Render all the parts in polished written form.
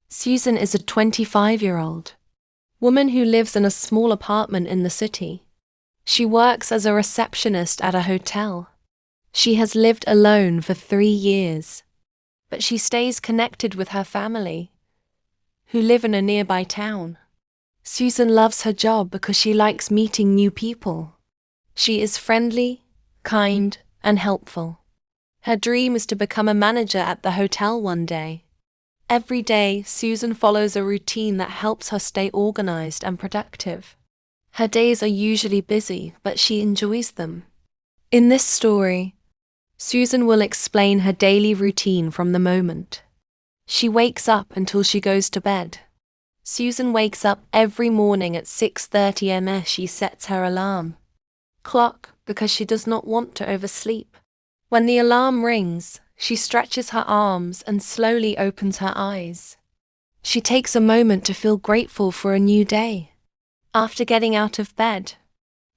Susan is a 25-year-old woman who lives in a small apartment in the city. She works as a receptionist at a hotel. She has lived alone for 3 years, but she stays connected with her family, who live in a nearby town. Susan loves her job because she likes meeting new people. She is friendly, kind, and helpful. Her dream is to become a manager at the hotel one day. Every day, Susan follows a routine that helps her stay organized and productive. Her days are usually busy, but she enjoys them. In this story, Susan will explain her daily routine from the moment she wakes up until she goes to bed. Susan wakes up every morning at 6:30 am. She sets her alarm clock because she does not want to oversleep. When the alarm rings, she stretches her arms and slowly opens her eyes. She takes a moment to feel grateful for a new day. After getting out of bed,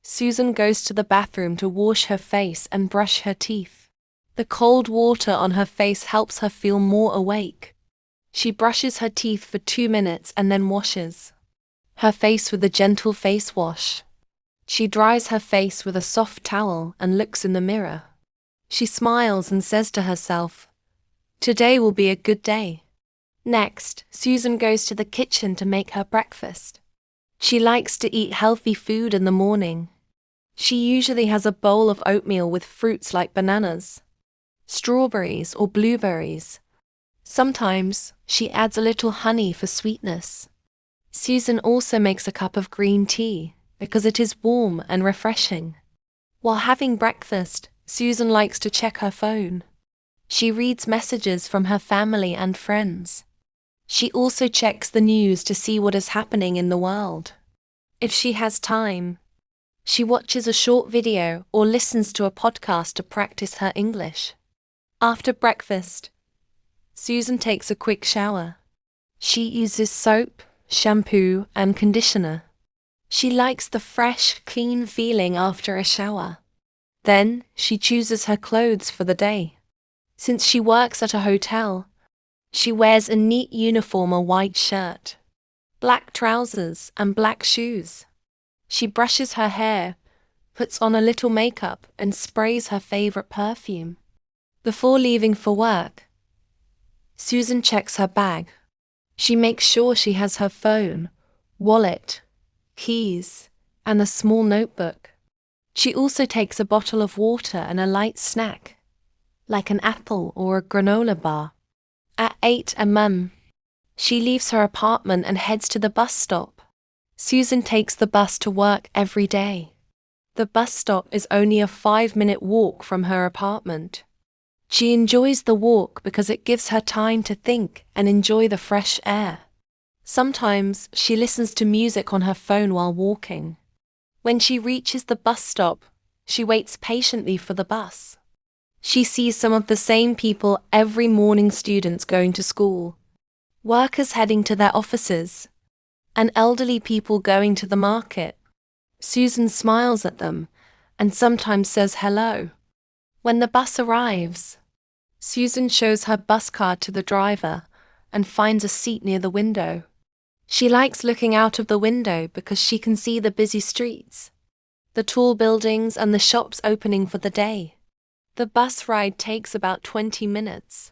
Susan goes to the bathroom to wash her face and brush her teeth. The cold water on her face helps her feel more awake. She brushes her teeth for 2 minutes and then washes her face with a gentle face wash. She dries her face with a soft towel and looks in the mirror. She smiles and says to herself, "Today will be a good day." Next, Susan goes to the kitchen to make her breakfast. She likes to eat healthy food in the morning. She usually has a bowl of oatmeal with fruits like bananas, strawberries, or blueberries. Sometimes, she adds a little honey for sweetness. Susan also makes a cup of green tea because it is warm and refreshing. While having breakfast, Susan likes to check her phone. She reads messages from her family and friends. She also checks the news to see what is happening in the world. If she has time, she watches a short video or listens to a podcast to practice her English. After breakfast, Susan takes a quick shower. She uses soap, shampoo, and conditioner. She likes the fresh, clean feeling after a shower. Then, she chooses her clothes for the day. Since she works at a hotel, she wears a neat uniform, a white shirt, black trousers, and black shoes. She brushes her hair, puts on a little makeup, and sprays her favorite perfume. Before leaving for work, Susan checks her bag. She makes sure she has her phone, wallet, keys, and a small notebook. She also takes a bottle of water and a light snack, like an apple or a granola bar. At 8 am, she leaves her apartment and heads to the bus stop. Susan takes the bus to work every day. The bus stop is only a 5-minute walk from her apartment. She enjoys the walk because it gives her time to think and enjoy the fresh air. Sometimes she listens to music on her phone while walking. When she reaches the bus stop, she waits patiently for the bus. She sees some of the same people every morning: students going to school, workers heading to their offices, and elderly people going to the market. Susan smiles at them and sometimes says hello. When the bus arrives, Susan shows her bus card to the driver and finds a seat near the window. She likes looking out of the window because she can see the busy streets, the tall buildings, and the shops opening for the day. The bus ride takes about 20 minutes,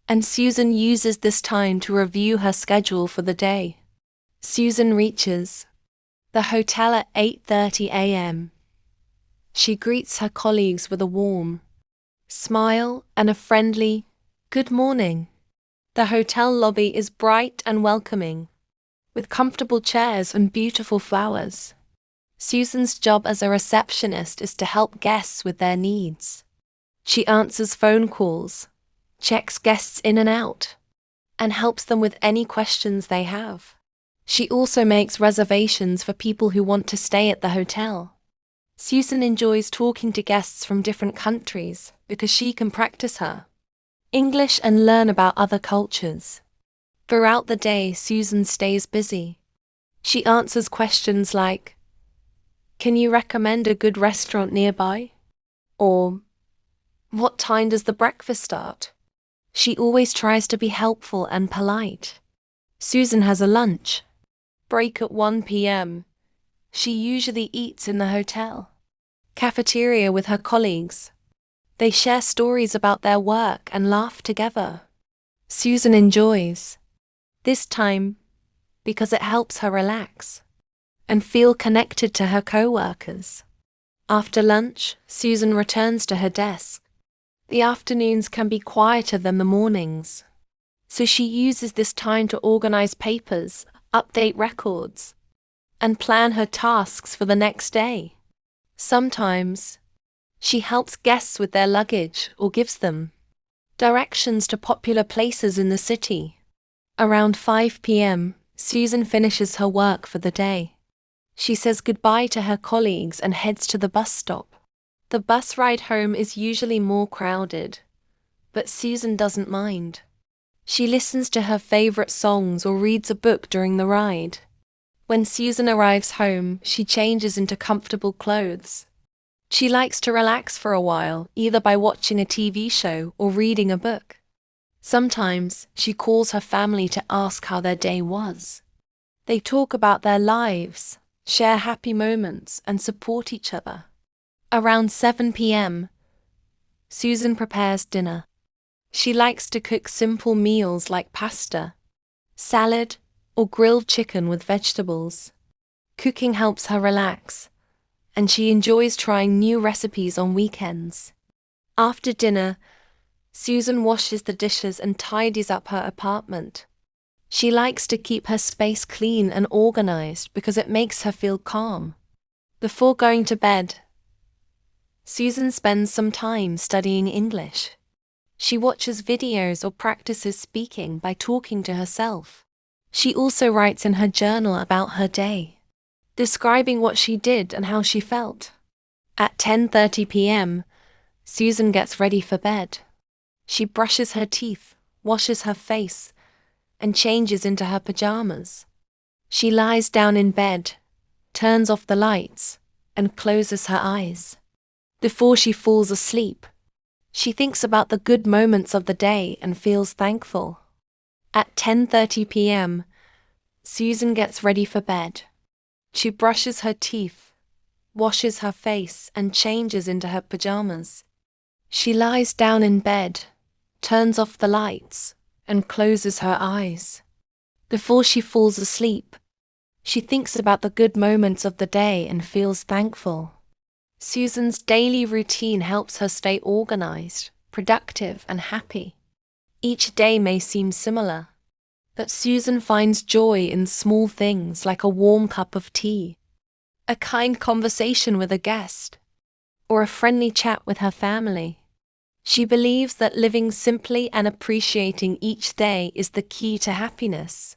and Susan uses this time to review her schedule for the day. Susan reaches the hotel at 8:30 am. She greets her colleagues with a warm smile and a friendly "Good morning." The hotel lobby is bright and welcoming, with comfortable chairs and beautiful flowers. Susan's job as a receptionist is to help guests with their needs. She answers phone calls, checks guests in and out, and helps them with any questions they have. She also makes reservations for people who want to stay at the hotel. Susan enjoys talking to guests from different countries because she can practice her English and learn about other cultures. Throughout the day, Susan stays busy. She answers questions like, "Can you recommend a good restaurant nearby?" Or, "What time does the breakfast start?" She always tries to be helpful and polite. Susan has a lunch break at 1 p.m. She usually eats in the hotel cafeteria with her colleagues. They share stories about their work and laugh together. Susan enjoys this time because it helps her relax and feel connected to her co-workers. After lunch, Susan returns to her desk. The afternoons can be quieter than the mornings, so she uses this time to organize papers, update records, and plan her tasks for the next day. Sometimes, she helps guests with their luggage or gives them directions to popular places in the city. Around 5 p.m., Susan finishes her work for the day. She says goodbye to her colleagues and heads to the bus stop. The bus ride home is usually more crowded, but Susan doesn't mind. She listens to her favorite songs or reads a book during the ride. When Susan arrives home, she changes into comfortable clothes. She likes to relax for a while, either by watching a TV show or reading a book. Sometimes, she calls her family to ask how their day was. They talk about their lives, share happy moments, and support each other. Around 7 p.m., Susan prepares dinner. She likes to cook simple meals like pasta, salad, or grilled chicken with vegetables. Cooking helps her relax, and she enjoys trying new recipes on weekends. After dinner, Susan washes the dishes and tidies up her apartment. She likes to keep her space clean and organized because it makes her feel calm. Before going to bed, Susan spends some time studying English. She watches videos or practices speaking by talking to herself. She also writes in her journal about her day, describing what she did and how she felt. At 10:30 p.m., Susan gets ready for bed. She brushes her teeth, washes her face, and changes into her pajamas. She lies down in bed, turns off the lights, and closes her eyes. Before she falls asleep, she thinks about the good moments of the day and feels thankful. At 10:30 p.m., Susan gets ready for bed. She brushes her teeth, washes her face, and changes into her pajamas. She lies down in bed, turns off the lights, and closes her eyes. Before she falls asleep, she thinks about the good moments of the day and feels thankful. Susan's daily routine helps her stay organized, productive, and happy. Each day may seem similar, but Susan finds joy in small things like a warm cup of tea, a kind conversation with a guest, or a friendly chat with her family. She believes that living simply and appreciating each day is the key to happiness.